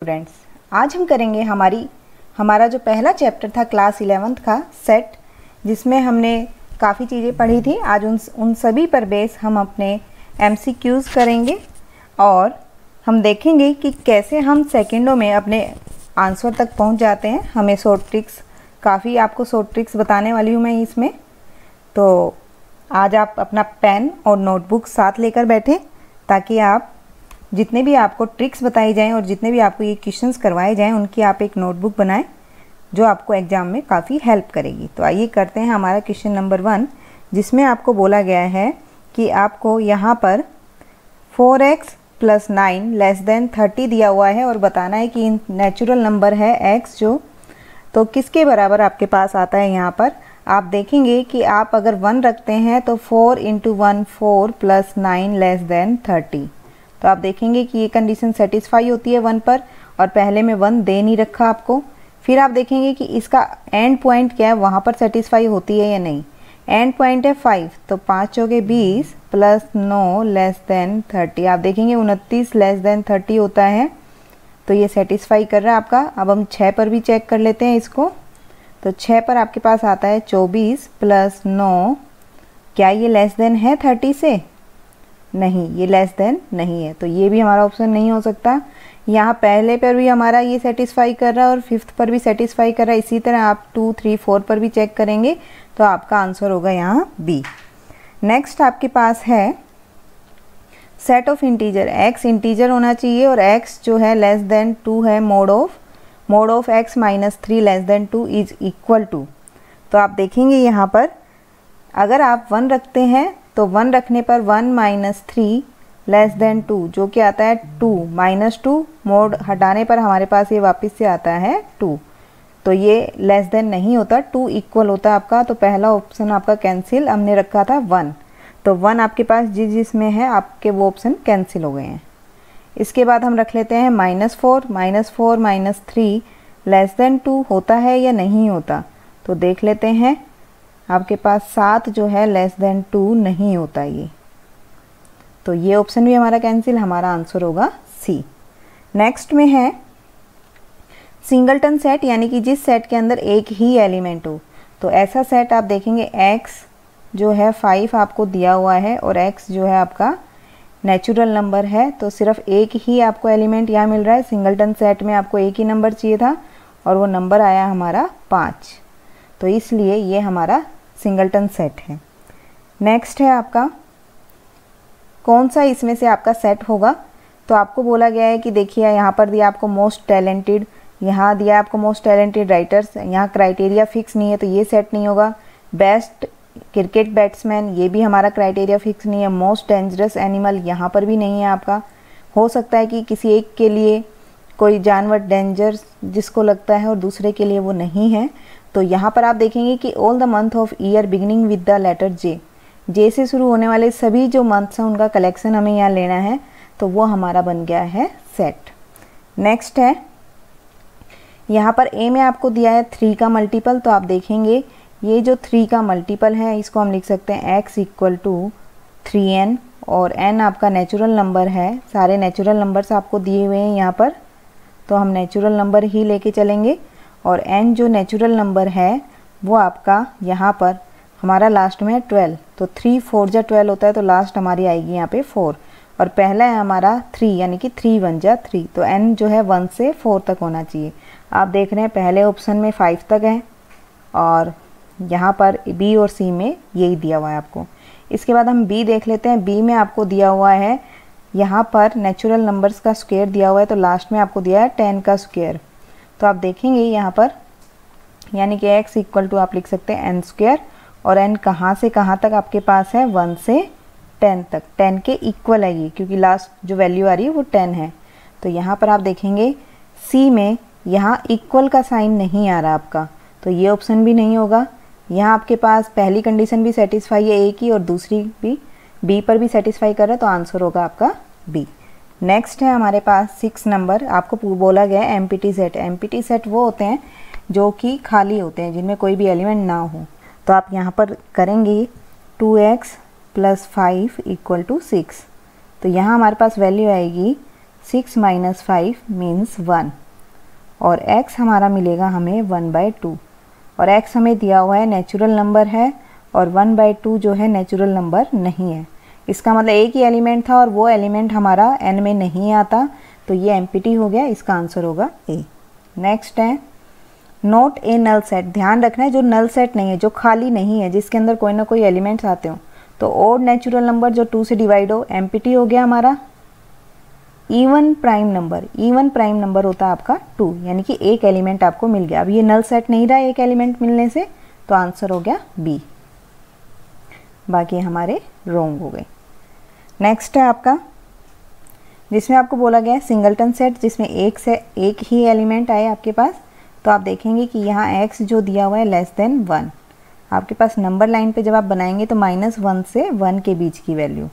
Students, आज हम करेंगे हमारा जो पहला चैप्टर था क्लास 11th का सेट, जिसमें हमने काफ़ी चीज़ें पढ़ी थी। आज उन सभी पर बेस हम अपने MCQs करेंगे और हम देखेंगे कि कैसे हम सेकंडों में अपने आंसर तक पहुंच जाते हैं। हमें शॉर्ट ट्रिक्स, काफ़ी आपको शॉर्ट ट्रिक्स बताने वाली हूँ मैं इसमें। तो आज आप अपना पेन और नोटबुक साथ लेकर बैठें ताकि आप जितने भी आपको ट्रिक्स बताई जाएं और जितने भी आपको ये क्वेश्चंस करवाए जाएं उनकी आप एक नोटबुक बनाएं जो आपको एग्ज़ाम में काफ़ी हेल्प करेगी। तो आइए करते हैं हमारा क्वेश्चन नंबर 1, जिसमें आपको बोला गया है कि आपको यहाँ पर 4x + 9 < 30 दिया हुआ है और बताना है कि नेचुरल नंबर है x जो तो किसके बराबर आपके पास आता है। यहाँ पर आप देखेंगे कि आप अगर 1 रखते हैं तो 4 × 1 4 + 9 < 30। तो आप देखेंगे कि ये कंडीशन सेटिस्फाई होती है 1 पर, और पहले में 1 दे नहीं रखा आपको। फिर आप देखेंगे कि इसका एंड पॉइंट क्या है, वहाँ पर सेटिस्फाई होती है या नहीं। एंड पॉइंट है 5, तो 5 चौके 20 + 9 < 30। आप देखेंगे 29 < 30 होता है, तो ये सेटिस्फाई कर रहा है आपका। अब हम 6 पर भी चेक कर लेते हैं इसको। तो 6 पर आपके पास आता है 24 + 9। क्या ये लेस देन है 30 से? नहीं, ये लेस देन नहीं है, तो ये भी हमारा ऑप्शन नहीं हो सकता। यहाँ पहले पर भी हमारा ये सेटिस्फाई कर रहा है और 5th पर भी सेटिस्फाई कर रहा है। इसी तरह आप 2, 3, 4 पर भी चेक करेंगे तो आपका आंसर होगा यहाँ बी। नेक्स्ट आपके पास है set of integer. x integer होना चाहिए और x जो है लेस देन 2 है। Mod of x - 3 < 2 is equal to. तो आप देखेंगे यहाँ पर अगर आप 1 रखते हैं तो 1 रखने पर 1 - 3 < 2 जो कि आता है 2 - 2। मोड हटाने पर हमारे पास ये वापस से आता है 2, तो ये लेस देन नहीं होता, 2 इक्वल होता है आपका। तो पहला ऑप्शन आपका कैंसिल, हमने रखा था 1, तो 1 आपके पास जिसमें है आपके वो ऑप्शन कैंसिल हो गए हैं। इसके बाद हम रख लेते हैं -4 - 3 < 2 होता है या नहीं होता। तो देख लेते हैं, आपके पास 7 जो है < 2 नहीं होता ये, तो ये ऑप्शन भी हमारा कैंसिल। हमारा आंसर होगा सी। नेक्स्ट में है सिंगलटन सेट, यानी कि जिस सेट के अंदर एक ही एलिमेंट हो। तो ऐसा सेट आप देखेंगे x जो है 5 आपको दिया हुआ है और x जो है आपका नेचुरल नंबर है, तो सिर्फ एक ही आपको एलिमेंट यहाँ मिल रहा है। सिंगलटन सेट में आपको एक ही नंबर चाहिए था और वो नंबर आया हमारा 5, तो इसलिए ये हमारा सिंगलटन सेट है। नेक्स्ट है आपका कौन सा इसमें से आपका सेट होगा। तो आपको बोला गया है कि देखिए यहाँ पर दिया आपको मोस्ट टैलेंटेड, यहाँ दिया आपको मोस्ट टैलेंटेड राइटर्स। यहाँ क्राइटेरिया फिक्स नहीं है तो ये सेट नहीं होगा। बेस्ट क्रिकेट बैट्समैन, ये भी हमारा क्राइटेरिया फिक्स नहीं है। मोस्ट डेंजरस एनिमल, यहाँ पर भी नहीं है आपका। हो सकता है कि किसी एक के लिए कोई जानवर डेंजर जिसको लगता है और दूसरे के लिए वो नहीं है। तो यहाँ पर आप देखेंगे कि all the month of year beginning with the letter J से शुरू होने वाले सभी जो मंथ्स हैं उनका कलेक्शन हमें यहाँ लेना है, तो वो हमारा बन गया है सेट। नेक्स्ट है यहाँ पर ए में आपको दिया है 3 का मल्टीपल। तो आप देखेंगे ये जो 3 का मल्टीपल है इसको हम लिख सकते हैं x = 3n, और n आपका नेचुरल नंबर है। सारे नेचुरल नंबर्स आपको दिए हुए हैं यहाँ पर, तो हम नेचुरल नंबर ही लेके चलेंगे। और n जो नेचुरल नंबर है वो आपका यहाँ पर हमारा लास्ट में है 12, तो 3 4 जा 12 होता है, तो लास्ट हमारी आएगी यहाँ पे 4, और पहला है हमारा 3, यानी कि 3 1 जा 3, तो n जो है 1 से 4 तक होना चाहिए। आप देख रहे हैं पहले ऑप्शन में 5 तक है और यहाँ पर बी और सी में यही दिया हुआ है आपको। इसके बाद हम बी देख लेते हैं। बी में आपको दिया हुआ है यहाँ पर नेचुरल नंबर्स का स्क्वायर दिया हुआ है, तो लास्ट में आपको दिया है 10 का स्क्वायर। तो आप देखेंगे यहाँ पर यानी कि x = आप लिख सकते हैं n², और n कहाँ से कहाँ तक आपके पास है 1 से 10 तक। 10 के इक्वल है ये, क्योंकि लास्ट जो वैल्यू आ रही है वो 10 है। तो यहाँ पर आप देखेंगे सी में यहाँ इक्वल का साइन नहीं आ रहा आपका, तो ये ऑप्शन भी नहीं होगा। यहाँ आपके पास पहली कंडीशन भी सेटिस्फाई है एक ही, और दूसरी भी बी पर भी सेटिस्फाई कर रहा है, तो आंसर होगा आपका बी। नेक्स्ट है हमारे पास 6 नंबर। आपको बोला गया है एम्प्टी सेट। एम्प्टी सेट वो होते हैं जो कि खाली होते हैं, जिनमें कोई भी एलिमेंट ना हो। तो आप यहाँ पर करेंगे 2x + 5 = 6, तो यहाँ हमारे पास वैल्यू आएगी 6 माइनस 5 मीन्स 1 और x हमारा मिलेगा हमें 1/2 और x हमें दिया हुआ है नेचुरल नंबर है और 1/2 जो है नेचुरल नंबर नहीं है। इसका मतलब एक ही एलिमेंट था और वो एलिमेंट हमारा n में नहीं आता, तो ये एम्प्टी हो गया, इसका आंसर होगा A। नेक्स्ट है नोट ए नल सेट। ध्यान रखना है जो नल सेट नहीं है, जो खाली नहीं है, जिसके अंदर कोई ना कोई एलिमेंट्स आते हो, तो ओड नेचुरल नंबर जो 2 से डिवाइड हो एम्प्टी हो गया हमारा। इवन प्राइम नंबर होता है आपका 2, यानी कि एक एलिमेंट आपको मिल गया। अब ये नल सेट नहीं रहा एक एलिमेंट मिलने से, तो आंसर हो गया B। बाकी हमारे रॉन्ग हो गए। नेक्स्ट है आपका जिसमें आपको बोला गया है सिंगलटन सेट, जिसमें एक से एक ही एलिमेंट आए आपके पास, तो आप देखेंगे कि यहाँ x जो दिया हुआ है लेस देन 1। आपके पास नंबर लाइन पे जब आप बनाएंगे तो -1 से 1 के बीच की वैल्यू,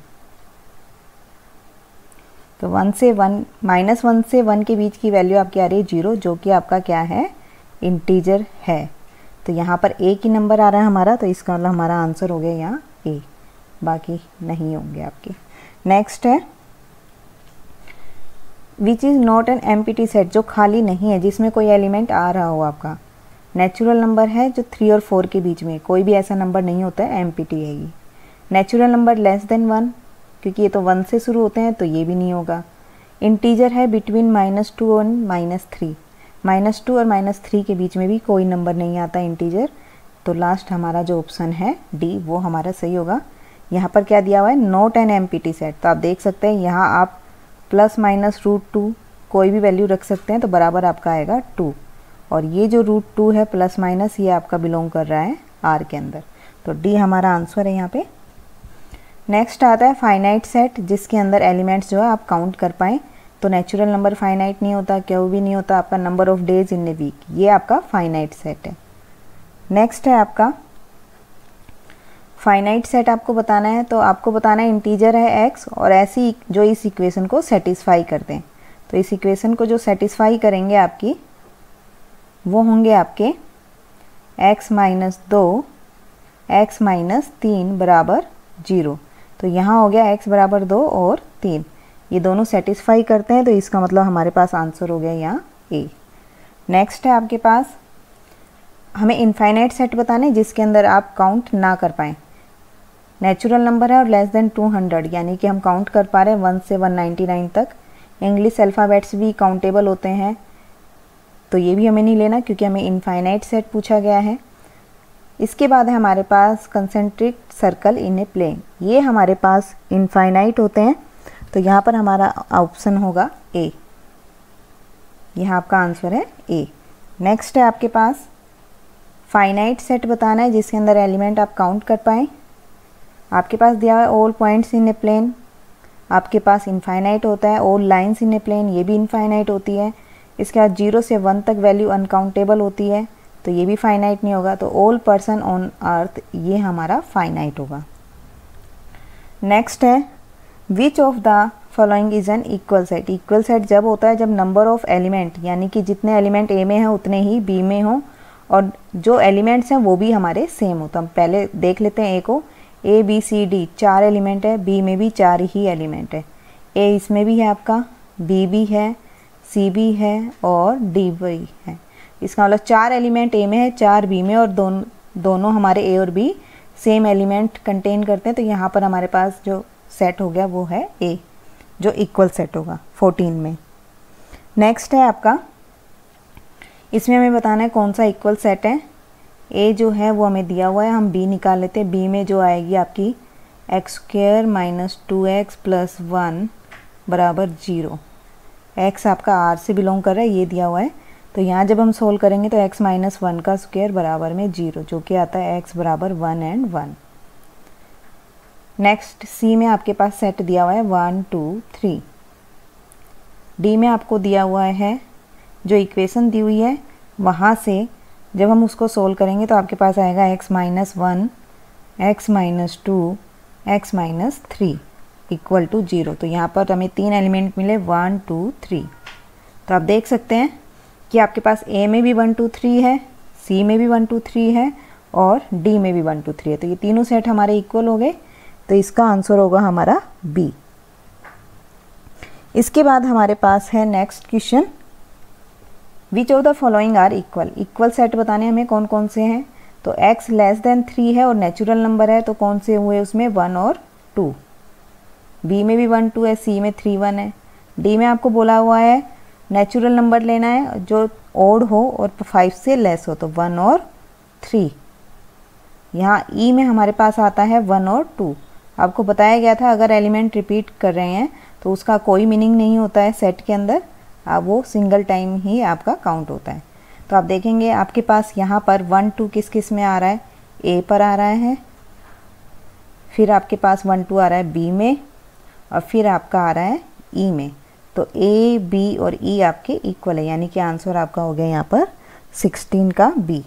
तो -1 से 1 के बीच की वैल्यू आपकी आ रही है 0, जो कि आपका क्या है, इंटीजर है। तो यहाँ पर एक ही नंबर आ रहा है हमारा, तो इसका मतलब हमारा आंसर हो गया यहाँ A, बाकी नहीं होंगे आपके। नेक्स्ट है which is not an empty set, जो खाली नहीं है, जिसमें कोई एलिमेंट आ रहा हो आपका। नेचुरल नंबर है जो 3 और 4 के बीच में, कोई भी ऐसा नंबर नहीं होता है, एम्प्टी है ये। नेचुरल नंबर लेस देन 1, क्योंकि ये तो 1 से शुरू होते हैं, तो ये भी नहीं होगा। इंटीजर है बिटवीन -2 और -3, -2 और -3 के बीच में भी कोई नंबर नहीं आता इंटीजर, तो लास्ट हमारा जो ऑप्शन है D वो हमारा सही होगा। यहाँ पर क्या दिया हुआ है, नॉट एन एम्प्टी सेट, तो आप देख सकते हैं यहाँ आप ±√2 कोई भी वैल्यू रख सकते हैं, तो बराबर आपका आएगा 2, और ये जो √2 है प्लस माइनस ये आपका बिलोंग कर रहा है R के अंदर, तो D हमारा आंसर है यहाँ पे। नेक्स्ट आता है फाइनाइट सेट, जिसके अंदर एलिमेंट्स जो है आप काउंट कर पाएँ, तो नेचुरल नंबर फाइनाइट नहीं होता, क्यों भी नहीं होता, आपका number of days in a week, ये आपका फाइनाइट सेट है। नेक्स्ट है आपका फाइनाइट सेट आपको बताना है, तो आपको बताना है इंटीजर है x और ऐसी जो इस इक्वेशन को सेटिस्फाई करते हैं, तो इस इक्वेशन को जो सेटिस्फाई करेंगे आपकी वो होंगे आपके x-2 x-3 बराबर 0, तो यहाँ हो गया x बराबर 2 और 3, ये दोनों सेटिस्फाई करते हैं, तो इसका मतलब हमारे पास आंसर हो गया यहाँ A। नेक्स्ट है आपके पास हमें इनफाइनाइट सेट बताना है, जिसके अंदर आप काउंट ना कर पाएँ। नेचुरल नंबर है और लेस देन 200, यानी कि हम काउंट कर पा रहे हैं 1 से 199 तक। इंग्लिश अल्फ़ाबेट्स भी काउंटेबल होते हैं, तो ये भी हमें नहीं लेना क्योंकि हमें इनफाइनाइट सेट पूछा गया है। इसके बाद है हमारे पास concentric circle in a plane, ये हमारे पास इनफाइनाइट होते हैं, तो यहाँ पर हमारा ऑप्शन होगा A, यहाँ आपका आंसर है A। नेक्स्ट है आपके पास फाइनाइट सेट बताना है, जिसके अंदर एलिमेंट आप काउंट कर पाएँ। आपके पास दिया हुआ है all points in a plane, आपके पास इनफाइनाइट होता है, all lines in a plane, ये भी इनफाइनाइट होती है। इसके बाद 0 से 1 तक वैल्यू अनकाउंटेबल होती है, तो ये भी फाइनाइट नहीं होगा, तो ऑल पर्सन ऑन अर्थ ये हमारा फाइनाइट होगा। नेक्स्ट है विच of the following is an equal set. Equal set जब होता है जब नंबर ऑफ एलिमेंट, यानी कि जितने एलिमेंट A में हैं उतने ही B में हों, और जो एलिमेंट्स हैं वो भी हमारे सेम हो। तो हम पहले देख लेते हैं A को, A B C D 4 element है, B में भी 4 ही एलिमेंट है, A इसमें भी है आपका, B भी है, C भी है और D भी है। इसका मतलब 4 एलिमेंट A में है, 4 B में, और दोनों हमारे A और B सेम एलिमेंट कंटेन करते हैं, तो यहाँ पर हमारे पास जो सेट हो गया वो है A, जो इक्वल सेट होगा 14 में। नेक्स्ट है आपका, इसमें हमें बताना है कौन सा इक्वल सेट है। A जो है वो हमें दिया हुआ है, हम B निकाल लेते हैं। B में जो आएगी आपकी x² - 2x + 1 बराबर 0, x आपका R से बिलोंग कर रहा है, ये दिया हुआ है, तो यहाँ जब हम सोल्व करेंगे तो x - 1 का स्क्वायर बराबर में 0, जो कि आता है x बराबर 1 और 1। नेक्स्ट C में आपके पास सेट दिया हुआ है 1 2 3। D में आपको दिया हुआ है जो इक्वेशन दी हुई है, वहाँ से जब हम उसको सोल्व करेंगे तो आपके पास आएगा x - 1 x - 2 x - 3 equal to 0। तो यहाँ पर हमें 3 एलिमेंट मिले 1 2 3। तो आप देख सकते हैं कि आपके पास A में भी 1 2 3 है, C में भी 1 2 3 है और D में भी 1 2 3 है, तो ये तीनों सेट हमारे इक्वल हो गए, तो इसका आंसर होगा हमारा B। इसके बाद हमारे पास है next question, which of the following are equal. Equal set बताने हमें कौन कौन से हैं, तो x लेस देन 3 है और नेचुरल नंबर है, तो कौन से हुए उसमें 1 और 2। b में भी 1 2 है, c में 3 1 है। d में आपको बोला हुआ है नेचुरल नंबर लेना है जो ओड हो और 5 से लेस हो, तो 1 और 3। यहाँ e में हमारे पास आता है 1 और 2। आपको बताया गया था अगर एलिमेंट रिपीट कर रहे हैं तो उसका कोई मीनिंग नहीं होता है सेट के अंदर, वो सिंगल टाइम ही आपका काउंट होता है। तो आप देखेंगे आपके पास यहाँ पर 1 2 किस किस में आ रहा है, ए पर आ रहा है, फिर आपके पास 1 2 आ रहा है बी में, और फिर आपका आ रहा है ई में। तो ए बी और ई आपके इक्वल है, यानी कि आंसर आपका हो गया यहाँ पर 16 का बी।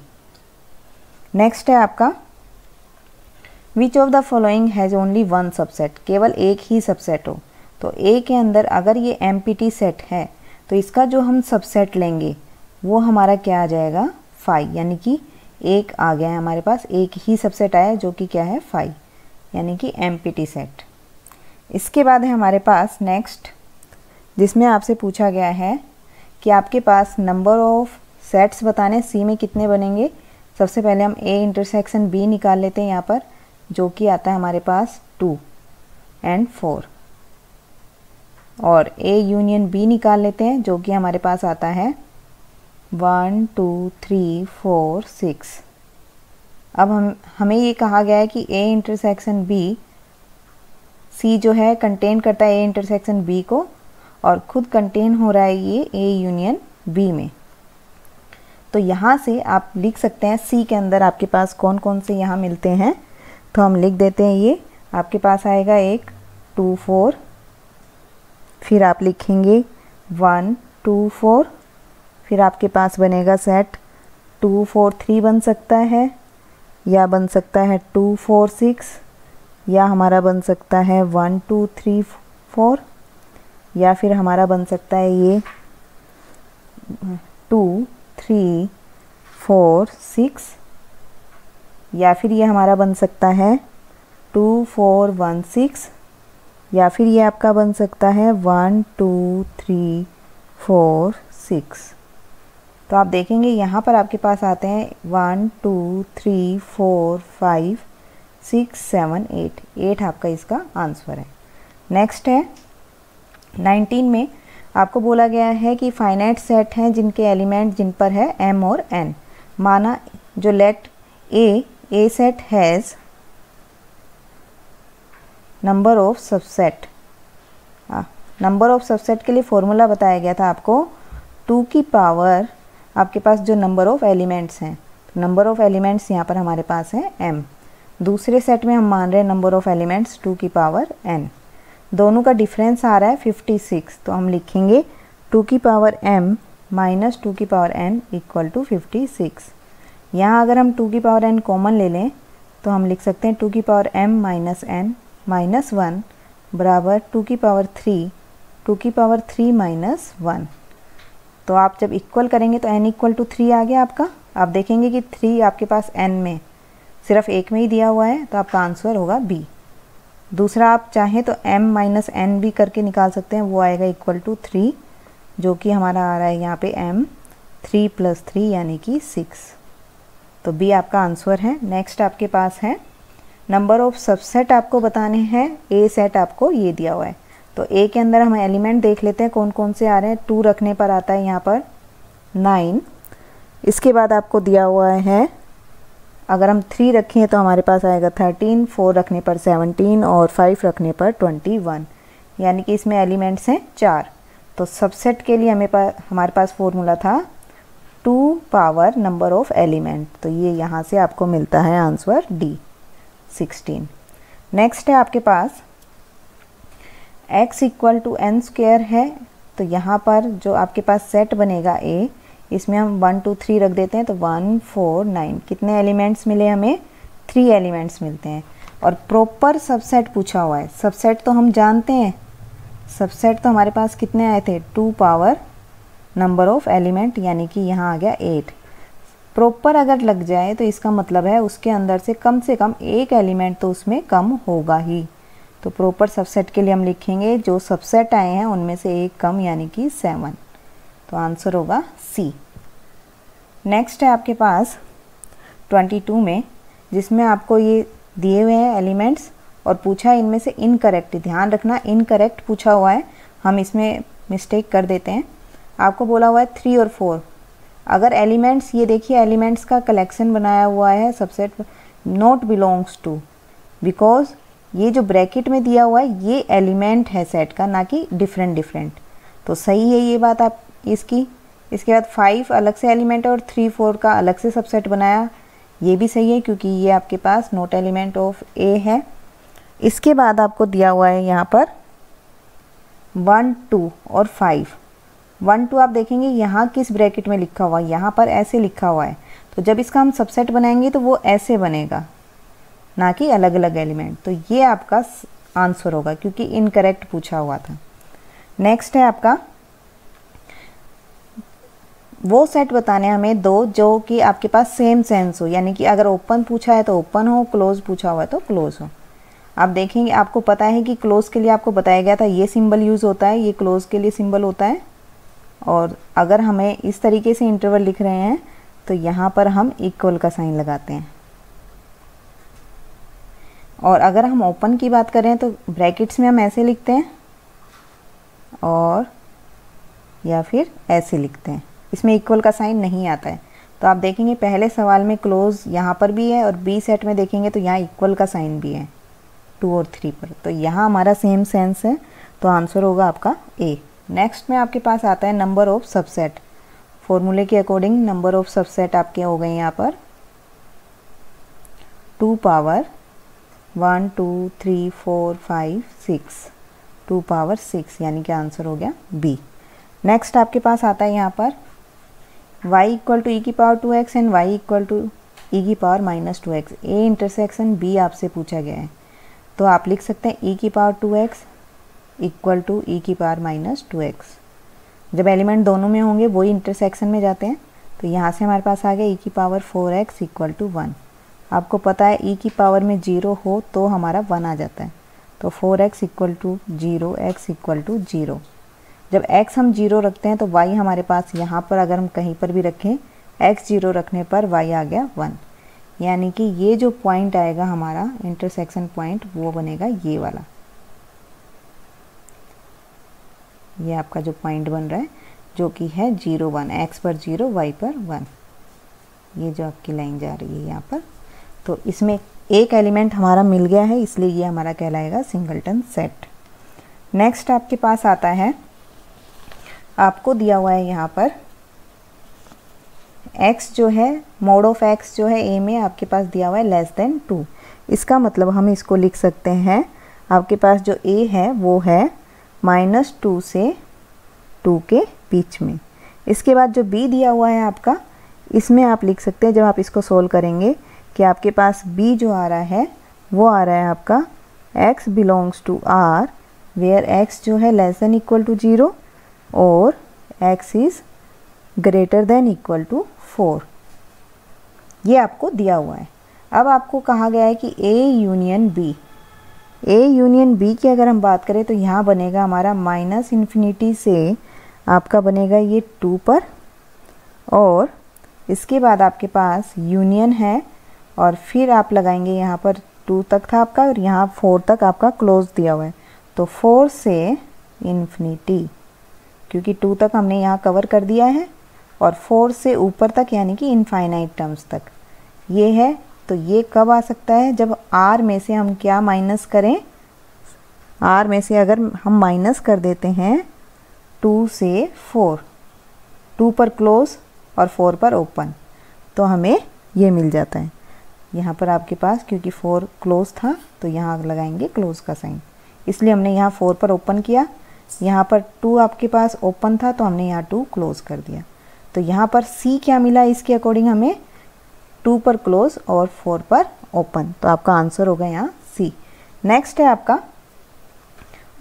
नेक्स्ट है आपका, विच of the following has only one subset. केवल एक ही सबसेट हो, तो ए के अंदर अगर ये एम्प्टी सेट है तो इसका जो हम सबसेट लेंगे वो हमारा क्या आ जाएगा 5, यानी कि एक आ गया है हमारे पास, एक ही सबसेट आया जो कि क्या है 5, यानी कि एम्प्टी सेट। इसके बाद है हमारे पास नेक्स्ट, जिसमें आपसे पूछा गया है कि आपके पास नंबर ऑफ सेट्स बताने सी में कितने बनेंगे। सबसे पहले हम ए इंटरसेक्शन बी निकाल लेते हैं यहाँ पर, जो कि आता है हमारे पास 2 और 4, और ए यूनियन बी निकाल लेते हैं जो कि हमारे पास आता है 1 2 3 4 6। अब हमें ये कहा गया है कि ए इंटरसेक्शन बी, सी जो है कंटेन करता है ए इंटरसेक्शन बी को, और खुद कंटेन हो रहा है ये ए यूनियन बी में। तो यहाँ से आप लिख सकते हैं सी के अंदर आपके पास कौन कौन से यहाँ मिलते हैं, तो हम लिख देते हैं ये आपके पास आएगा एक 2 4, फिर आप लिखेंगे 1 2 4, फिर आपके पास बनेगा सेट 2 4 3 बन सकता है, या बन सकता है 2 4 6, या हमारा बन सकता है 1 2 3 4, या फिर हमारा बन सकता है ये 2 3 4 6, या फिर ये हमारा बन सकता है 2 4 1 6, या फिर ये आपका बन सकता है 1 2 3 4 6। तो आप देखेंगे यहाँ पर आपके पास आते हैं 1 2 3 4 5 6 7 8, 8 आपका इसका आंसर है। नेक्स्ट है 19 में आपको बोला गया है कि फाइनाइट सेट हैं जिनके एलिमेंट जिन पर है m और n। माना जो let a set has number of subset. Number of subset के लिए फॉर्मूला बताया गया था आपको 2 की पावर आपके पास जो नंबर ऑफ एलिमेंट्स हैं, नंबर ऑफ एलिमेंट्स यहाँ पर हमारे पास है m। दूसरे सेट में हम मान रहे हैं नंबर ऑफ एलिमेंट्स 2 की पावर n। दोनों का डिफरेंस आ रहा है 56, तो हम लिखेंगे 2 की पावर m माइनस 2 की पावर n इक्वल टू 56। यहाँ अगर हम 2 की पावर n कॉमन ले लें तो हम लिख सकते हैं 2 की power m minus n minus 1 बराबर 2 की पावर 3, 2 की पावर 3 माइनस 1। तो आप जब इक्वल करेंगे तो n इक्वल टू 3 आ गया आपका। आप देखेंगे कि 3 आपके पास n में सिर्फ एक में ही दिया हुआ है, तो आपका आंसर होगा b। दूसरा आप चाहें तो m माइनस n भी करके निकाल सकते हैं, वो आएगा इक्वल टू 3, जो कि हमारा आ रहा है यहाँ पे m 3 प्लस 3 यानी कि 6। तो b आपका आंसर है। नेक्स्ट आपके पास है नंबर ऑफ सबसेट आपको बताने हैं। ए सेट आपको ये दिया हुआ है, तो ए के अंदर हम एलिमेंट देख लेते हैं कौन कौन से आ रहे हैं। 2 रखने पर आता है यहाँ पर 9। इसके बाद आपको दिया हुआ है अगर हम 3 रखें तो हमारे पास आएगा 13, 4 रखने पर 17 और 5 रखने पर 21, यानी कि इसमें एलिमेंट्स हैं 4। तो सबसेट के लिए हमारे पास फॉर्मूला था 2 पावर नंबर ऑफ एलिमेंट, तो ये यहाँ से आपको मिलता है आंसर डी 16। नेक्स्ट है आपके पास x इक्वल टू n स्क्वायर है, तो यहाँ पर जो आपके पास सेट बनेगा a, इसमें हम 1 2 3 रख देते हैं, तो 1 4 9 कितने एलिमेंट्स मिले हमें 3 एलिमेंट्स मिलते हैं। और प्रॉपर सबसेट पूछा हुआ है। सबसेट तो हम जानते हैं, सबसेट तो हमारे पास कितने आए थे 2 पावर नंबर ऑफ एलिमेंट, यानी कि यहाँ आ गया 8। प्रॉपर अगर लग जाए तो इसका मतलब है उसके अंदर से कम एक एलिमेंट तो उसमें कम होगा ही। तो प्रॉपर सबसेट के लिए हम लिखेंगे जो सबसेट आए हैं उनमें से एक कम यानी कि 7। तो आंसर होगा सी। नेक्स्ट है आपके पास 22 में, जिसमें आपको ये दिए हुए हैं एलिमेंट्स और पूछा है इनमें से इनकरेक्ट। ध्यान रखना इनकरेक्ट पूछा हुआ है, हम इसमें मिस्टेक कर देते हैं। आपको बोला हुआ है 3 और 4। अगर एलिमेंट्स, ये देखिए एलिमेंट्स का कलेक्शन बनाया हुआ है subset, not belongs to, because ये जो ब्रैकेट में दिया हुआ है ये एलिमेंट है सेट का, ना कि डिफरेंट। तो सही है ये बात आप इसकी। इसके बाद 5 अलग से एलिमेंट और 3, 4 का अलग से सबसेट बनाया, ये भी सही है क्योंकि ये आपके पास नॉट एलिमेंट ऑफ ए है। इसके बाद आपको दिया हुआ है यहाँ पर 1, 2 और 5। 1, 2 आप देखेंगे यहाँ किस ब्रैकेट में लिखा हुआ है, यहाँ पर ऐसे लिखा हुआ है। तो जब इसका हम सबसेट बनाएंगे तो वो ऐसे बनेगा, ना कि अलग अलग एलिमेंट। तो ये आपका आंसर होगा क्योंकि इनकरेक्ट पूछा हुआ था। नेक्स्ट है आपका वो सेट बताने हमें दो जो कि आपके पास सेम सेंस हो, यानी कि अगर ओपन पूछा है तो ओपन हो, क्लोज पूछा हुआ है तो क्लोज हो। आप देखेंगे आपको पता है कि क्लोज के लिए आपको बताया गया था ये सिंबल यूज़ होता है, ये क्लोज के लिए सिंबल होता है। और अगर हमें इस तरीके से इंटरवल लिख रहे हैं तो यहाँ पर हम इक्वल का साइन लगाते हैं। और अगर हम ओपन की बात करें तो ब्रैकेट्स में हम ऐसे लिखते हैं और या फिर ऐसे लिखते हैं, इसमें इक्वल का साइन नहीं आता है। तो आप देखेंगे पहले सवाल में क्लोज यहाँ पर भी है और बी सेट में देखेंगे तो यहाँ इक्वल का साइन भी है 2 और 3 पर। तो यहाँ हमारा सेम सेंस है, तो आंसर होगा आपका ए। नेक्स्ट में आपके पास आता है नंबर ऑफ सबसेट। फॉर्मूले के अकॉर्डिंग नंबर ऑफ सबसेट आपके हो गए यहाँ पर 2 पावर 1, 2, 3, 4, 5, 6, 2 पावर 6 यानी कि आंसर हो गया बी। नेक्स्ट आपके पास आता है यहाँ पर y इक्वल टू ई की power 2x and y equal to E की पावर -2x। ए इंटरसेक्शन बी आपसे पूछा गया है, तो आप लिख सकते हैं ई की power 2x equal to E की पावर -2x। जब एलिमेंट दोनों में होंगे वही इंटरसेक्शन में जाते हैं। तो यहाँ से हमारे पास आ गया ई की पावर 4x इक्वल टू 1। आपको पता है ई की पावर में 0 हो तो हमारा 1 आ जाता है। तो 4x equal to 0, x equal to 0। जब x हम 0 रखते हैं तो y हमारे पास यहाँ पर अगर हम कहीं पर भी रखें x 0 रखने पर y आ गया 1, यानी कि ये जो पॉइंट आएगा हमारा इंटरसेक्शन पॉइंट वो बनेगा ये वाला। ये आपका जो पॉइंट बन रहा है जो कि है 0, 1, x पर 0 y पर 1, ये जो आपकी लाइन जा रही है यहाँ पर। तो इसमें एक एलिमेंट हमारा मिल गया है, इसलिए ये हमारा कहलाएगा सिंगलटन सेट। नेक्स्ट आपके पास आता है, आपको दिया हुआ है यहाँ पर x जो है मोड ऑफ x जो है a में आपके पास दिया हुआ है <2। इसका मतलब हम इसको लिख सकते हैं, आपके पास जो a है वो है -2 से 2 के बीच में। इसके बाद जो b दिया हुआ है आपका, इसमें आप लिख सकते हैं जब आप इसको सोल्व करेंगे कि आपके पास b जो आ रहा है वो आ रहा है आपका x belongs to r where x जो है <=0 और x is greater than equal to 4। ये आपको दिया हुआ है। अब आपको कहा गया है कि A यूनियन B की अगर हम बात करें तो यहाँ बनेगा हमारा -∞ से आपका बनेगा ये 2 पर, और इसके बाद आपके पास यूनियन है और फिर आप लगाएंगे यहाँ पर 2 तक था आपका और यहाँ 4 तक आपका क्लोज दिया हुआ है। तो 4 से इन्फिनिटी, क्योंकि 2 तक हमने यहाँ कवर कर दिया है, और 4 से ऊपर तक यानी कि इनफाइनाइट टर्म्स तक ये है। तो ये कब आ सकता है, जब r में से हम क्या माइनस करें, r में से अगर हम माइनस कर देते हैं 2 से 4, 2 पर क्लोज और 4 पर ओपन, तो हमें ये मिल जाता है। यहाँ पर आपके पास क्योंकि 4 क्लोज था तो यहाँ लगाएंगे क्लोज का साइन, इसलिए हमने यहाँ 4 पर ओपन किया। यहाँ पर 2 आपके पास ओपन था तो हमने यहाँ 2 क्लोज कर दिया। तो यहाँ पर C क्या मिला, इसके अकॉर्डिंग हमें 2 पर क्लोज और 4 पर ओपन, तो आपका आंसर होगा यहाँ C। नेक्स्ट है आपका,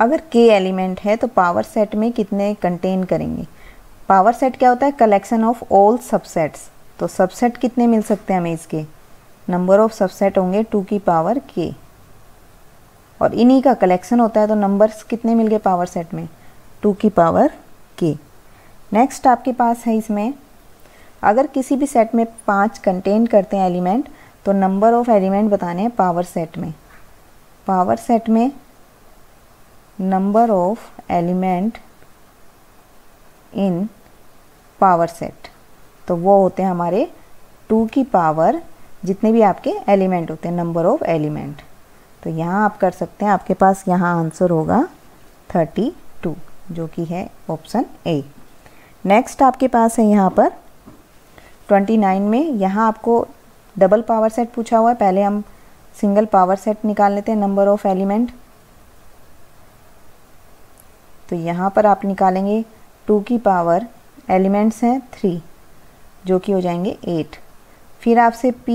अगर K एलिमेंट है तो पावर सेट में कितने कंटेन करेंगे। पावर सेट क्या होता है, कलेक्शन ऑफ ऑल सबसेट्स। तो सबसेट कितने मिल सकते हैं हमें इसके, नंबर ऑफ सबसेट होंगे 2 की पावर K, और इन्हीं का कलेक्शन होता है। तो नंबर्स कितने मिल गए पावर सेट में, 2 की पावर k। नेक्स्ट आपके पास है इसमें, अगर किसी भी सेट में 5 कंटेन करते हैं एलिमेंट, तो नंबर ऑफ एलिमेंट बताने हैं पावर सेट में। पावर सेट में number of element in power set, तो वो होते हैं हमारे 2 की पावर जितने भी आपके एलिमेंट होते हैं, नंबर ऑफ एलिमेंट। तो यहाँ आप कर सकते हैं, आपके पास यहाँ आंसर होगा 32, जो कि है ऑप्शन ए। नेक्स्ट आपके पास है यहाँ पर 29 में, यहाँ आपको डबल पावर सेट पूछा हुआ है। पहले हम सिंगल पावर सेट निकाल लेते हैं, नंबर ऑफ एलिमेंट। तो यहाँ पर आप निकालेंगे 2 की पावर, एलिमेंट्स हैं 3, जो कि हो जाएंगे 8। फिर आपसे p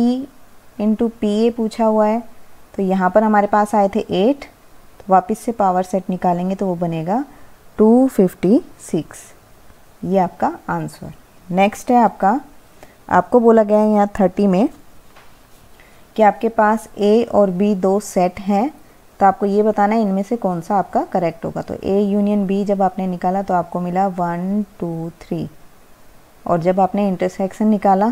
इंटू PA पूछा हुआ है, तो यहाँ पर हमारे पास आए थे 8, तो वापस से पावर सेट निकालेंगे तो वो बनेगा 256। ये आपका आंसर। नेक्स्ट है आपको बोला गया है यहाँ 30 में कि आपके पास A और B 2 सेट हैं, तो आपको ये बताना है इनमें से कौन सा आपका करेक्ट होगा। तो A यूनियन B जब आपने निकाला तो आपको मिला 1 2 3, और जब आपने इंटरसेक्शन निकाला,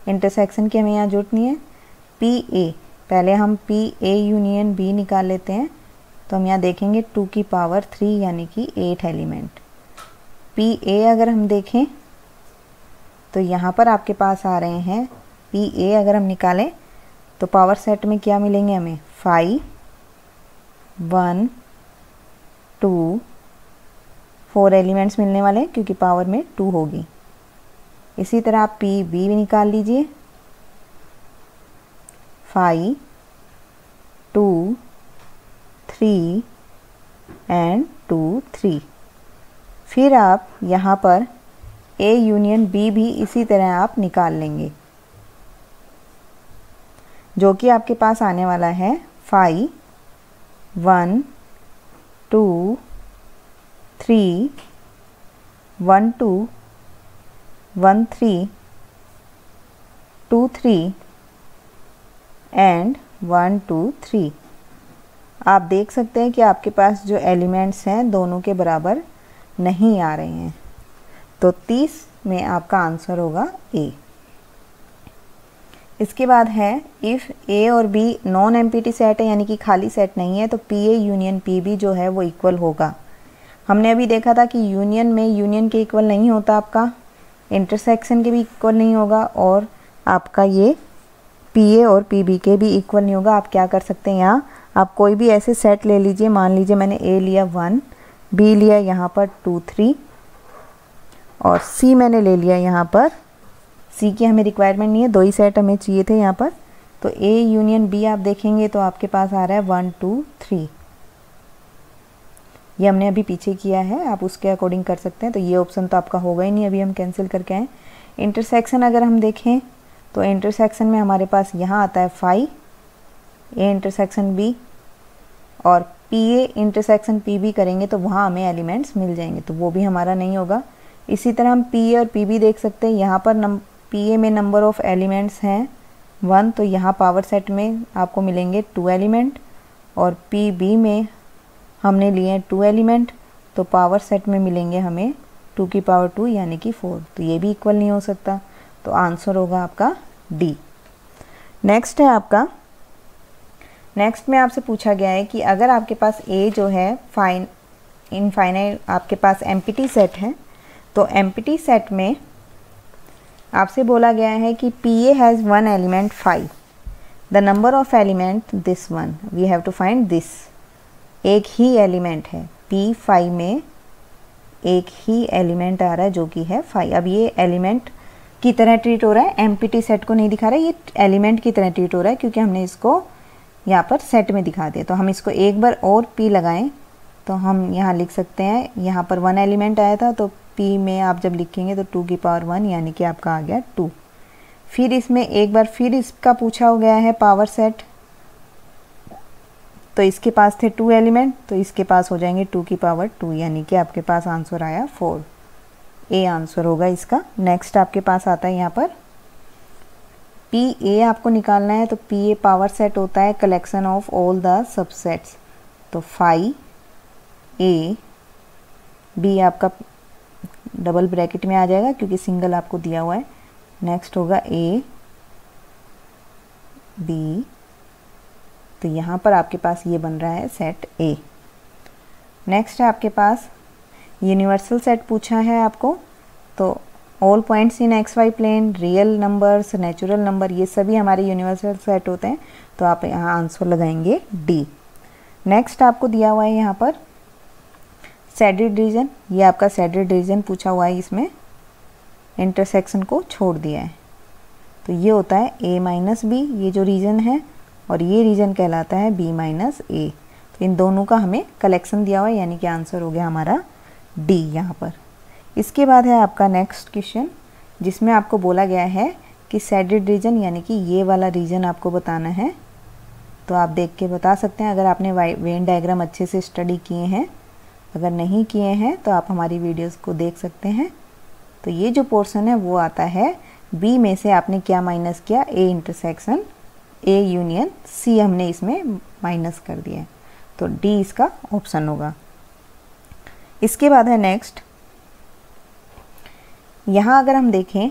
इंटरसेक्शन की हमें यहाँ जरूरत नहीं है, PA, पहले हम PA यूनियन B निकाल लेते हैं। तो हम यहाँ देखेंगे 2 की पावर 3 यानी कि 8 एलिमेंट। PA अगर हम देखें तो यहाँ पर आपके पास आ रहे हैं PA, अगर हम निकालें तो पावर सेट में क्या मिलेंगे हमें, 5 1 2 4 एलिमेंट्स मिलने वाले हैं, क्योंकि पावर में 2 होगी। इसी तरह आप PB भी निकाल लीजिए, 5 2 3 एंड 2 3। फिर आप यहाँ पर A यूनियन B भी इसी तरह आप निकाल लेंगे, जो कि आपके पास आने वाला है 5 1 2 3 1 2 1 3 2 3 एंड 1 2 3। आप देख सकते हैं कि आपके पास जो एलिमेंट्स हैं दोनों के बराबर नहीं आ रहे हैं, तो 30 में आपका आंसर होगा ए। इसके बाद है इफ़ ए और बी नॉन एम्प्टी सेट है, यानी कि खाली सेट नहीं है, तो P A union P B जो है वो इक्वल होगा। हमने अभी देखा था कि यूनियन में यूनियन के इक्वल नहीं होता, आपका इंटरसेक्शन के भी इक्वल नहीं होगा, और आपका ये पी ए और पी बी के भी इक्वल नहीं होगा। आप क्या कर सकते हैं, यहाँ आप कोई भी ऐसे सेट ले लीजिए। मान लीजिए मैंने ए लिया 1, बी लिया यहाँ पर 2 3, और सी मैंने ले लिया यहाँ पर, सी की हमें रिक्वायरमेंट नहीं है, 2 ही सेट हमें चाहिए थे यहाँ पर। तो ए यूनियन बी आप देखेंगे तो आपके पास आ रहा है 1 2 3। ये हमने अभी पीछे किया है, आप उसके अकॉर्डिंग कर सकते हैं। तो ये ऑप्शन तो आपका होगा ही नहीं, अभी हम कैंसिल करके आए। इंटरसेक्शन अगर हम देखें तो इंटरसेक्शन में हमारे पास यहाँ आता है 5 ए इंटरसेक्शन बी, और P A intersection P B करेंगे तो वहाँ हमें एलिमेंट्स मिल जाएंगे, तो वो भी हमारा नहीं होगा। इसी तरह हम पी ए और पी बी देख सकते हैं। यहाँ पर पी ए में नंबर ऑफ़ एलिमेंट्स हैं 1, तो यहाँ पावर सेट में आपको मिलेंगे 2 एलिमेंट, और पी बी में हमने लिए हैं 2 एलिमेंट, तो पावर सेट में मिलेंगे हमें 2 की पावर 2 यानी कि 4। तो ये भी इक्वल नहीं हो सकता, तो आंसर होगा आपका डी। नेक्स्ट है आपका, नेक्स्ट में आपसे पूछा गया है कि अगर आपके पास ए जो है इनफाइनाइट आपके पास एम्प्टी सेट है, तो एम्प्टी सेट में आपसे बोला गया है कि P A has 1 element 5, the number of element this one, we have to find this. एक ही एलिमेंट है, P5 में एक ही एलिमेंट आ रहा है जो कि है 5। अब ये एलिमेंट की तरह ट्रीट हो रहा है, एम्प्टी सेट को नहीं दिखा रहा है, ये एलिमेंट की तरह ट्रीट हो रहा है, क्योंकि हमने इसको यहाँ पर सेट में दिखा दिया। तो हम इसको एक बार और P लगाएं तो हम यहाँ लिख सकते हैं, यहाँ पर 1 एलिमेंट आया था, तो P में आप जब लिखेंगे तो 2 की पावर 1 यानी कि आपका आ गया 2। फिर इसमें एक बार फिर इसका पूछा हो गया है पावर सेट, तो इसके पास थे 2 एलिमेंट, तो इसके पास हो जाएंगे 2 की पावर 2 यानी कि आपके पास आंसर आया 4। ए आंसर होगा इसका। नेक्स्ट आपके पास आता है यहाँ पर पी ए आपको निकालना है, तो पी ए पावर सेट होता है collection of all the subsets. तो फाई ए बी आपका डबल ब्रैकेट में आ जाएगा क्योंकि सिंगल आपको दिया हुआ है। नेक्स्ट होगा ए बी, तो यहाँ पर आपके पास ये बन रहा है सेट ए। नेक्स्ट है आपके पास यूनिवर्सल सेट पूछा है आपको, तो all points in X Y plane, real numbers, natural number, ये सभी हमारे यूनिवर्सल सेट होते हैं। तो आप यहाँ आंसर लगाएंगे डी। नेक्स्ट आपको दिया हुआ है यहाँ पर सैडेड रीजन, ये आपका सैडेड रीजन पूछा हुआ है, इसमें इंटरसेक्शन को छोड़ दिया है। तो ये होता है a माइनस बी, ये जो रीजन है, और ये रीजन कहलाता है b माइनस ए। तो इन दोनों का हमें कलेक्शन दिया हुआ है, यानी कि आंसर हो गया हमारा डी यहाँ पर। इसके बाद है आपका नेक्स्ट क्वेश्चन, जिसमें आपको बोला गया है कि सैडेड रीजन यानी कि ये वाला रीजन आपको बताना है। तो आप देख के बता सकते हैं अगर आपने वेन डायग्राम अच्छे से स्टडी किए हैं। अगर नहीं किए हैं तो आप हमारी वीडियोस को देख सकते हैं। तो ये जो पोर्शन है वो आता है बी में से आपने क्या माइनस किया, A intersection A union C हमने इसमें माइनस कर दिया है। तो डी इसका ऑप्शन होगा। इसके बाद है नेक्स्ट, यहाँ अगर हम देखें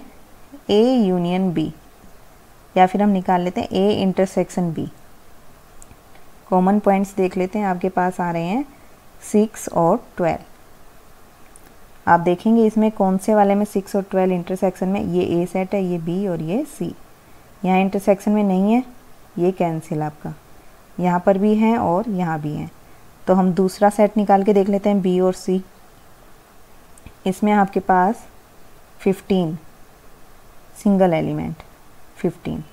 ए यूनियन बी, या फिर हम निकाल लेते हैं A intersection B. Common points देख लेते हैं, आपके पास आ रहे हैं 6 और 12। आप देखेंगे इसमें कौन से वाले में 6 और 12 इंटरसेक्शन में, ये ए सेट है, ये बी और ये सी। यहाँ इंटरसेक्शन में नहीं है, ये कैंसिल आपका, यहाँ पर भी हैं और यहाँ भी हैं। तो हम दूसरा सेट निकाल के देख लेते हैं बी और सी। इसमें आपके पास 15 सिंगल एलिमेंट 15।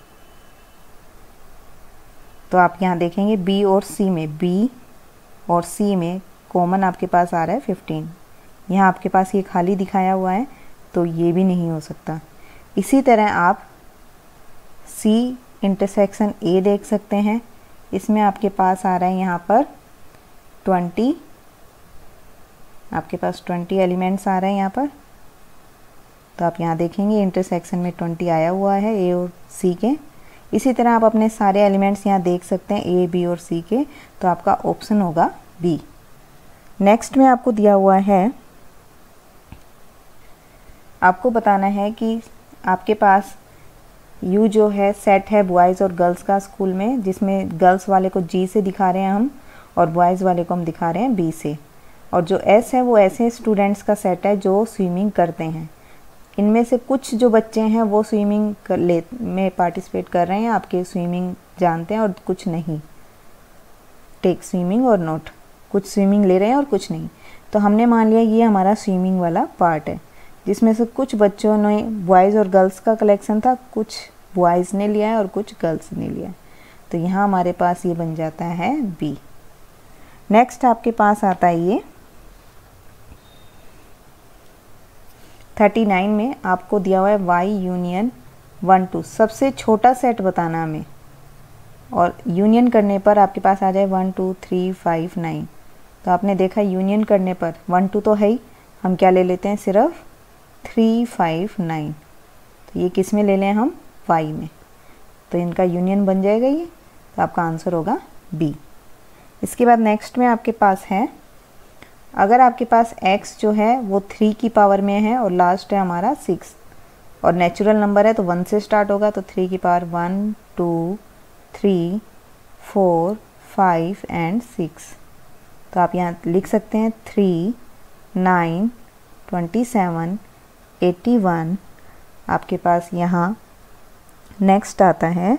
तो आप यहाँ देखेंगे बी और सी में, बी और सी में कॉमन आपके पास आ रहा है 15। यहाँ आपके पास ये खाली दिखाया हुआ है, तो ये भी नहीं हो सकता। इसी तरह आप सी इंटरसेक्शन ए देख सकते हैं, इसमें आपके पास आ रहा है यहाँ पर 20, आपके पास 20 एलिमेंट्स आ रहे हैं यहाँ पर। तो आप यहाँ देखेंगे इंटरसेक्शन में 20 आया हुआ है ए और सी के। इसी तरह आप अपने सारे एलिमेंट्स यहाँ देख सकते हैं ए बी और सी के। तो आपका ऑप्शन होगा बी। नेक्स्ट में आपको दिया हुआ है, आपको बताना है कि आपके पास यू जो है सेट है बॉयज़ और गर्ल्स का स्कूल में, जिसमें गर्ल्स वाले को जी से दिखा रहे हैं हम और बॉयज़ वाले को हम दिखा रहे हैं बी से। और जो एस है वो ऐसे स्टूडेंट्स का सेट है जो स्विमिंग करते हैं। इनमें से कुछ जो बच्चे हैं वो स्विमिंग में पार्टिसिपेट कर रहे हैं, आपके स्विमिंग जानते हैं, और कुछ नहीं, टेक स्विमिंग और नॉट, कुछ स्विमिंग ले रहे हैं और कुछ नहीं। तो हमने मान लिया ये हमारा स्विमिंग वाला पार्ट है, जिसमें से कुछ बच्चों ने बॉयज़ और गर्ल्स का कलेक्शन था, कुछ बॉयज़ ने लिया है और कुछ गर्ल्स ने लिया है। तो यहाँ हमारे पास ये बन जाता है बी। नेक्स्ट आपके पास आता है ये 39 में आपको दिया हुआ है y यूनियन 1 2, सबसे छोटा सेट बताना हमें, और यूनियन करने पर आपके पास आ जाए 1 2 3 5 9। तो आपने देखा यूनियन करने पर 1 2 तो है ही, हम क्या ले लेते हैं सिर्फ 3 5 9। तो ये किस में ले लें हम, y में, तो इनका यूनियन बन जाएगा ये। तो आपका आंसर होगा बी। इसके बाद नेक्स्ट में आपके पास है, अगर आपके पास x जो है वो 3 की पावर में है और लास्ट है हमारा 6, और नेचुरल नंबर है तो 1 से स्टार्ट होगा, तो 3 की पावर 1 2 3 4 5 एंड 6। तो आप यहाँ लिख सकते हैं 3 9 27 81। आपके पास यहाँ नेक्स्ट आता है,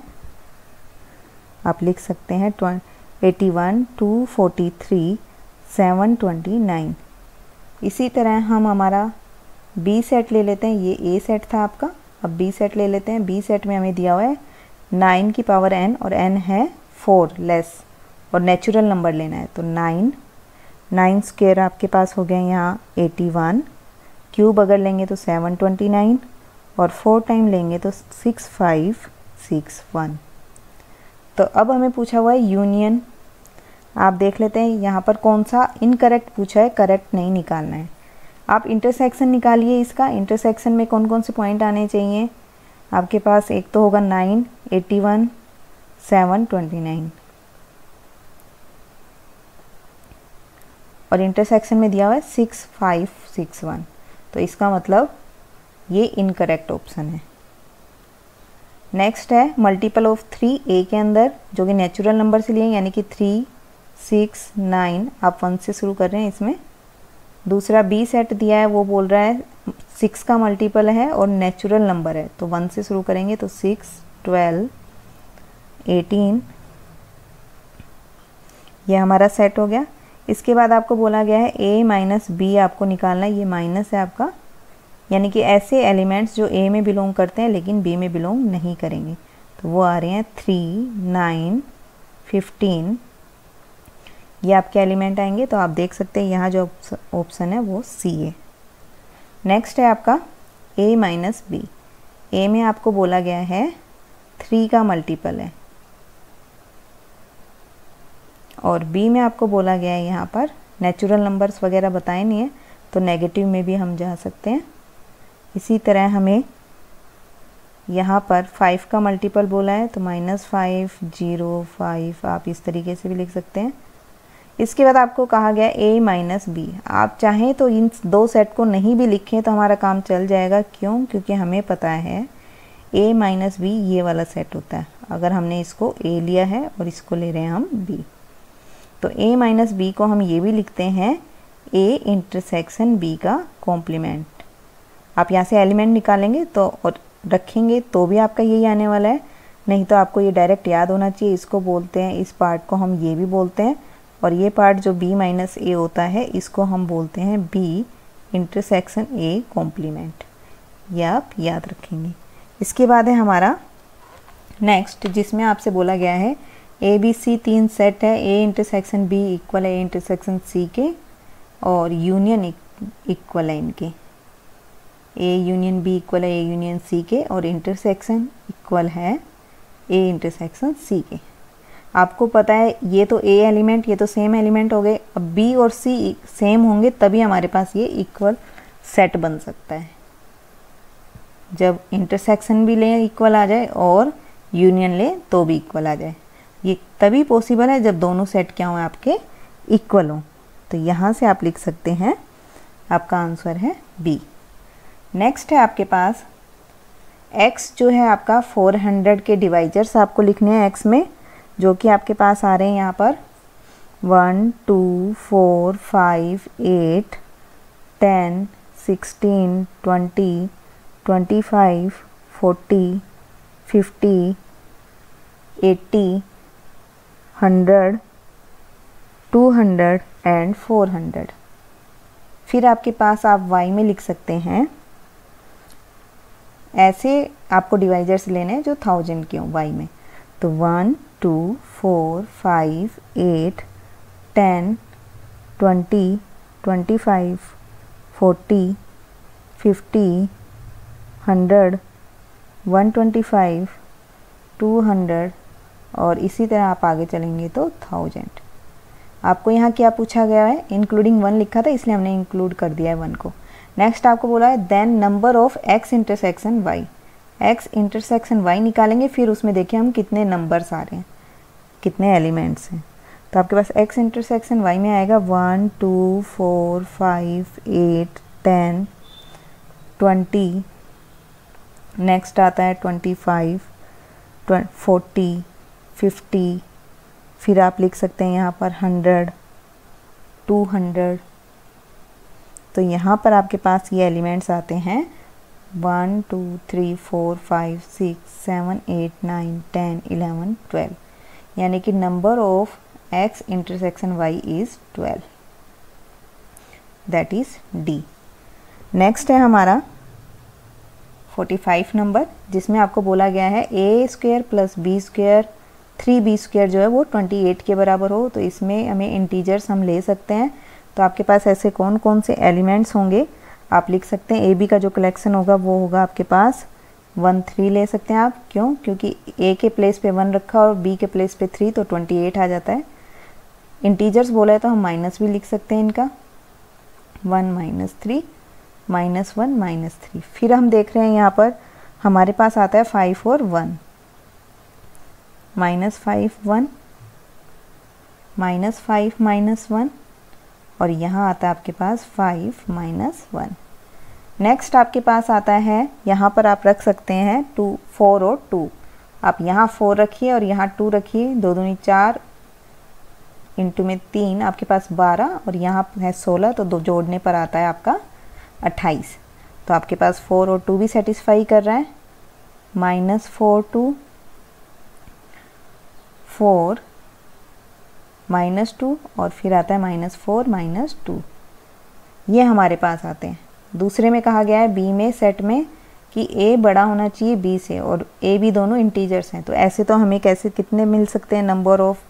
आप लिख सकते हैं 81 243 729। इसी तरह हम हमारा बी सेट ले लेते हैं, ये ए सेट था आपका, अब बी सेट ले लेते हैं। बी सेट में हमें दिया हुआ है 9 की पावर n, और n है 4 लेस, और नेचुरल नंबर लेना है। तो 9 स्क्वायर आपके पास हो गए यहाँ 81, क्यूब अगर लेंगे तो 729, और 4 टाइम लेंगे तो 6561। तो अब हमें पूछा हुआ है यूनियन। आप देख लेते हैं यहाँ पर कौन सा इनकरेक्ट पूछा है, करेक्ट नहीं निकालना है। आप इंटरसेक्शन निकालिए इसका, इंटरसेक्शन में कौन कौन से पॉइंट आने चाहिए। आपके पास एक तो होगा 9, 81, 7, 29 और इंटरसेक्शन में दिया हुआ है 6, 5, 6, 1। तो इसका मतलब ये इनकरेक्ट ऑप्शन है। नेक्स्ट है मल्टीपल ऑफ 3 ए के अंदर, जो कि नेचुरल नंबर से लिए, यानी कि 3, 6, 9, आप 1 से शुरू कर रहे हैं इसमें। दूसरा बी सेट दिया है, वो बोल रहा है 6 का मल्टीपल है और नेचुरल नंबर है, तो 1 से शुरू करेंगे, तो 6, 12, 18, ये हमारा सेट हो गया। इसके बाद आपको बोला गया है ए माइनस बी आपको निकालना है, ये माइनस है आपका, यानी कि ऐसे एलिमेंट्स जो ए में बिलोंग करते हैं लेकिन बी में बिलोंग नहीं करेंगे, तो वो आ रहे हैं 3, 9, 15, ये आपके एलिमेंट आएंगे। तो आप देख सकते हैं यहाँ जो ऑप्शन है वो सी है। नेक्स्ट है आपका a माइनस बी। ए में आपको बोला गया है 3 का मल्टीपल है और बी में आपको बोला गया है यहाँ पर नेचुरल नंबर्स वगैरह बताए नहीं है, तो नेगेटिव में भी हम जा सकते हैं। इसी तरह हमें यहाँ पर 5 का मल्टीपल बोला है, तो -5, 0, 5 आप इस तरीके से भी लिख सकते हैं। इसके बाद आपको कहा गया a माइनस बी। आप चाहें तो इन दो सेट को नहीं भी लिखें तो हमारा काम चल जाएगा। क्यों? क्योंकि हमें पता है a माइनस बी ये वाला सेट होता है। अगर हमने इसको a लिया है और इसको ले रहे हैं हम b, तो a माइनस बी को हम ये भी लिखते हैं a इंटरसेक्शन b का कॉम्प्लीमेंट। आप यहाँ से एलिमेंट निकालेंगे तो और रखेंगे तो भी आपका यही आने वाला है, नहीं तो आपको ये डायरेक्ट याद होना चाहिए। इसको बोलते हैं, इस पार्ट को हम ये भी बोलते हैं, और ये पार्ट जो b माइनस ए होता है इसको हम बोलते हैं b इंटरसेक्शन a कॉम्प्लीमेंट। ये आप याद रखेंगे। इसके बाद है हमारा नेक्स्ट, जिसमें आपसे बोला गया है ए बी सी 3 सेट है, a इंटरसेक्शन b इक्वल है a इंटरसेक्शन c के और यूनियन इक्वल है इनके, a यूनियन b इक्वल है a यूनियन c के और इंटरसेक्शन इक्वल है a इंटरसेक्शन c के। आपको पता है ये तो a एलिमेंट, ये तो सेम एलिमेंट हो गए। अब b और c सेम होंगे तभी हमारे पास ये इक्वल सेट बन सकता है। जब इंटरसेक्शन भी लें इक्वल आ जाए और यूनियन लें तो भी इक्वल आ जाए, ये तभी पॉसिबल है जब दोनों सेट क्या हो आपके इक्वल हो। तो यहाँ से आप लिख सकते हैं, आपका आंसर है बी। नेक्स्ट है आपके पास x जो है आपका 400 के डिवाइजर्स आपको लिखने हैं x में, जो कि आपके पास आ रहे हैं यहाँ पर 1, 2, 4, 5, 8, 10, 16, 20, 25, 40, 50, 80, 100, 200 एंड 400। फिर आपके पास आप y में लिख सकते हैं, ऐसे आपको डिवाइजर्स लेने हैं जो 1000 के हों y में। तो 1, 2, 4, 5, 8, 10, 20, 25, 40, 50, 100, 125, 200 और इसी तरह आप आगे चलेंगे तो 1000। आपको यहाँ क्या पूछा गया है? इंक्लूडिंग 1 लिखा था इसलिए हमने इंक्लूड कर दिया है 1 को। नेक्स्ट आपको बोला है then number of x intersection y। x intersection y निकालेंगे, फिर उसमें देखिए हम कितने नंबर्स आ रहे हैं, कितने एलिमेंट्स हैं। तो आपके पास x इंटरसेक्शन y में आएगा 1, 2, 4, 5, 8, 10, 20, नेक्स्ट आता है 25, 40, 50, फिर आप लिख सकते हैं यहाँ पर 100, 200। तो यहाँ पर आपके पास ये एलिमेंट्स आते हैं 1, 2, 3, 4, 5, 6, 7, 8, 9, 10, 11, 12, यानी कि number of x intersection y is 12, that is D। Next है हमारा 45 नंबर, जिसमें आपको बोला गया है a square plus b square 3b square जो है वो 28 के बराबर हो। तो इसमें हमें इंटीजर्स हम ले सकते हैं। तो आपके पास ऐसे कौन कौन से एलिमेंट्स होंगे आप लिख सकते हैं। ए बी का जो कलेक्शन होगा वो होगा आपके पास 1, 3 ले सकते हैं आप। क्यों? क्योंकि ए के प्लेस पे 1 रखा और बी के प्लेस पे 3, तो 28 आ जाता है। इंटीजर्स बोला है तो हम माइनस भी लिख सकते हैं इनका, 1, -3, -1, -3। फिर हम देख रहे हैं यहाँ पर हमारे पास आता है 5 और 1, -5 1, -5 -1, और यहाँ आता है आपके पास 5 -1। नेक्स्ट आपके पास आता है, यहाँ पर आप रख सकते हैं 2 4 और 2। आप यहाँ 4 रखिए और यहाँ 2 रखिए, 2 दूनी 4, इंटू में 3, आपके पास 12, और यहाँ है 16, तो 2 जोड़ने पर आता है आपका 28। तो आपके पास 4 और 2 भी सेटिस्फाई कर रहा है। -4 2, 4 -2, और फिर आता है -4 -2। ये हमारे पास आते हैं। दूसरे में कहा गया है बी में सेट में कि ए बड़ा होना चाहिए बी से, और ए बी दोनों इंटीजर्स हैं। तो ऐसे तो हमें कैसे कितने मिल सकते हैं नंबर ऑफ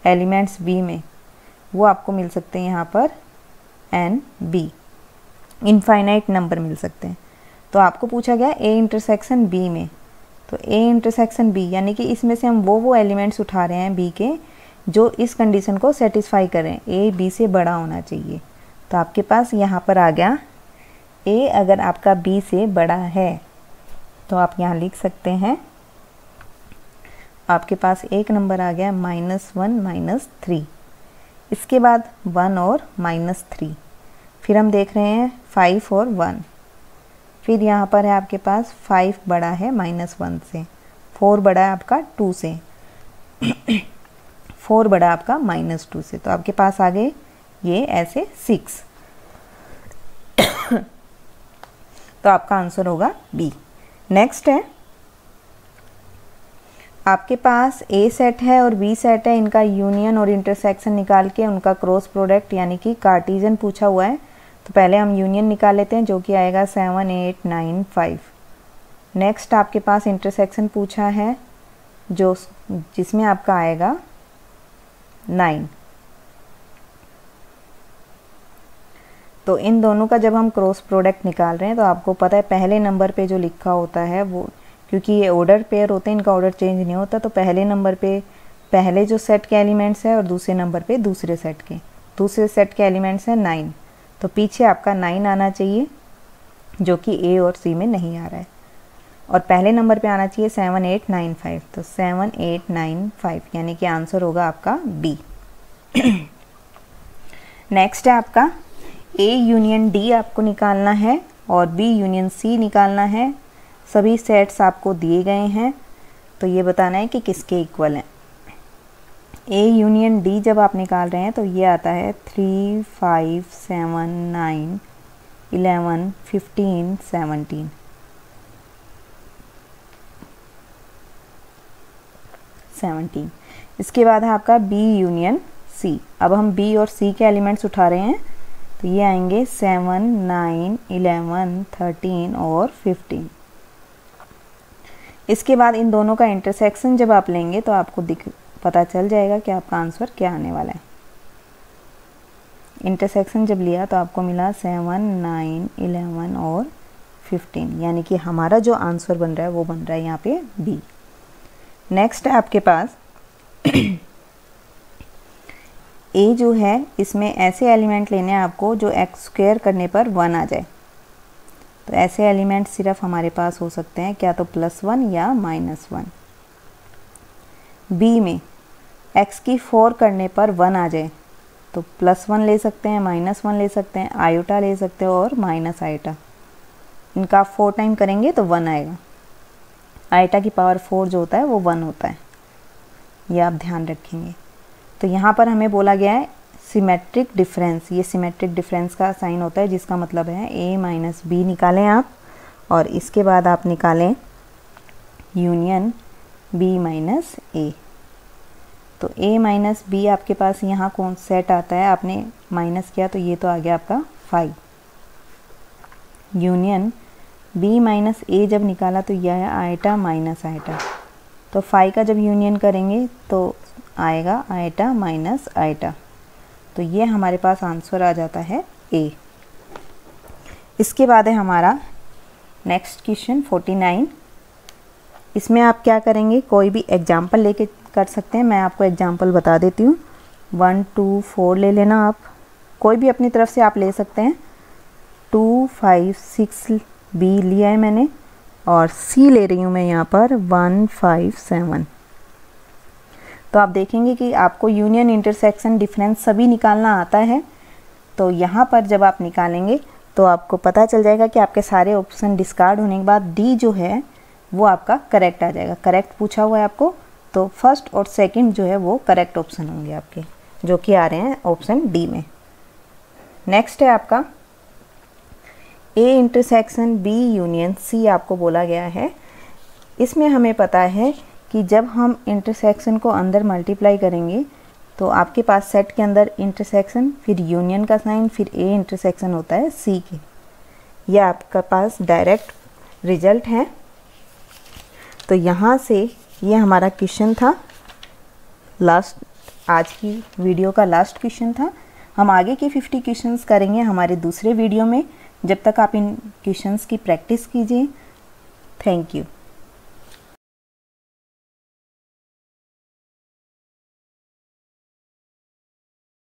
एलिमेंट्स बी में, वो आपको मिल सकते हैं यहाँ पर एन बी, इनफाइनाइट नंबर मिल सकते हैं। तो आपको पूछा गया ए इंटरसेक्शन बी में, तो ए इंटरसेक्शन बी यानी कि इसमें से हम वो एलिमेंट्स उठा रहे हैं बी के जो इस कंडीशन को सेटिस्फाई करें, ए बी से बड़ा होना चाहिए। तो आपके पास यहाँ पर आ गया ए अगर आपका बी से बड़ा है तो आप यहाँ लिख सकते हैं, आपके पास एक नंबर आ गया -1 -3। इसके बाद 1 और -3, फिर हम देख रहे हैं 5 और 1, फिर यहाँ पर है आपके पास 5 बड़ा है -1 से, 4 बड़ा है आपका 2 से, 4 बड़ा आपका -2 से। तो आपके पास आ गए ये ऐसे 6। तो आपका आंसर होगा बी। नेक्स्ट है, आपके पास ए सेट है और बी सेट है, इनका यूनियन और इंटरसेक्शन निकाल के उनका क्रॉस प्रोडक्ट यानी कि कार्टीजन पूछा हुआ है। तो पहले हम यूनियन निकाल लेते हैं जो कि आएगा 7 8 9 5। नेक्स्ट आपके पास इंटरसेक्शन पूछा है जो जिसमें आपका आएगा 9। तो इन दोनों का जब हम क्रॉस प्रोडक्ट निकाल रहे हैं तो आपको पता है पहले नंबर पे जो लिखा होता है वो, क्योंकि ये ऑर्डर पेयर होते हैं, इनका ऑर्डर चेंज नहीं होता, तो पहले नंबर पे पहले जो सेट के एलिमेंट्स है और दूसरे नंबर पे दूसरे सेट के एलिमेंट्स हैं 9। तो पीछे आपका 9 आना चाहिए जो कि ए और सी में नहीं आ रहा है, और पहले नंबर पे आना चाहिए 7 8 9 5। तो 7 8 9 5 यानी कि आंसर होगा आपका बी। नेक्स्ट है आपका ए यूनियन डी आपको निकालना है और बी यूनियन सी निकालना है। सभी सेट्स आपको दिए गए हैं, तो ये बताना है कि किसके इक्वल हैं। ए यूनियन डी जब आप निकाल रहे हैं तो ये आता है 3 5 7 9 11 15 17। इसके बाद है आपका बी यूनियन सी। अब हम बी और सी के एलिमेंट्स उठा रहे हैं, तो ये आएंगे 7 9 11 13 और 15। इसके बाद इन दोनों का इंटरसेक्शन जब आप लेंगे तो आपको पता चल जाएगा कि आपका आंसर क्या आने वाला है। इंटरसेक्शन जब लिया तो आपको मिला 7 9 11 और 15, यानी कि हमारा जो आंसर बन रहा है वो बन रहा है यहाँ पे बी। नेक्स्ट है आपके पास ए जो है, इसमें ऐसे एलिमेंट लेने हैं आपको जो एक्स स्क्वायर करने पर 1 आ जाए। तो ऐसे एलिमेंट सिर्फ हमारे पास हो सकते हैं क्या तो +1 या -1। बी में x की 4 करने पर 1 आ जाए तो +1 ले सकते हैं, -1 ले सकते हैं, आयोटा ले सकते हो और माइनस आयोटा। इनका 4 टाइम करेंगे तो 1 आएगा। आयोटा की पावर 4 जो होता है वो 1 होता है, ये आप ध्यान रखेंगे। तो यहाँ पर हमें बोला गया है सिमेट्रिक डिफरेंस, ये सिमेट्रिक डिफरेंस का साइन होता है जिसका मतलब है a माइनस बी निकालें आप, और इसके बाद आप निकालें यूनियन b माइनस ए। तो a माइनस बी आपके पास यहाँ कौन सेट आता है, आपने माइनस किया तो ये तो आ गया आपका 5। यूनियन b माइनस ए जब निकाला तो यह है आयटा माइनस आयटा। तो 5 का जब यूनियन करेंगे तो आएगा आयटा माइनस आयटा। तो ये हमारे पास आंसर आ जाता है ए। इसके बाद है हमारा नेक्स्ट क्वेश्चन 49। इसमें आप क्या करेंगे, कोई भी एग्जाम्पल लेके कर सकते हैं। मैं आपको एग्जाम्पल बता देती हूँ। 1 2 4 ले लेना आप, कोई भी अपनी तरफ से आप ले सकते हैं। 2 5 6 बी लिया है मैंने, और सी ले रही हूँ मैं यहाँ पर 157। तो आप देखेंगे कि आपको यूनियन, इंटरसेक्शन, डिफरेंस सभी निकालना आता है। तो यहाँ पर जब आप निकालेंगे तो आपको पता चल जाएगा कि आपके सारे ऑप्शन डिस्कार्ड होने के बाद डी जो है वो आपका करेक्ट आ जाएगा। करेक्ट पूछा हुआ है आपको, तो फर्स्ट और सेकंड जो है वो करेक्ट ऑप्शन होंगे आपके, जो कि आ रहे हैं ऑप्शन डी में। नेक्स्ट है आपका A intersection B union C आपको बोला गया है। इसमें हमें पता है कि जब हम इंटरसेक्शन को अंदर मल्टीप्लाई करेंगे तो आपके पास सेट के अंदर इंटरसेक्शन, फिर यूनियन का साइन, फिर ए इंटरसेक्शन होता है सी के। यह आपका पास डायरेक्ट रिजल्ट है। तो यहाँ से ये हमारा क्वेश्चन था, लास्ट, आज की वीडियो का लास्ट क्वेश्चन था। हम आगे के 50 क्वेश्चंस करेंगे हमारे दूसरे वीडियो में। जब तक आप इन क्वेश्चंस की प्रैक्टिस कीजिए। Thank you.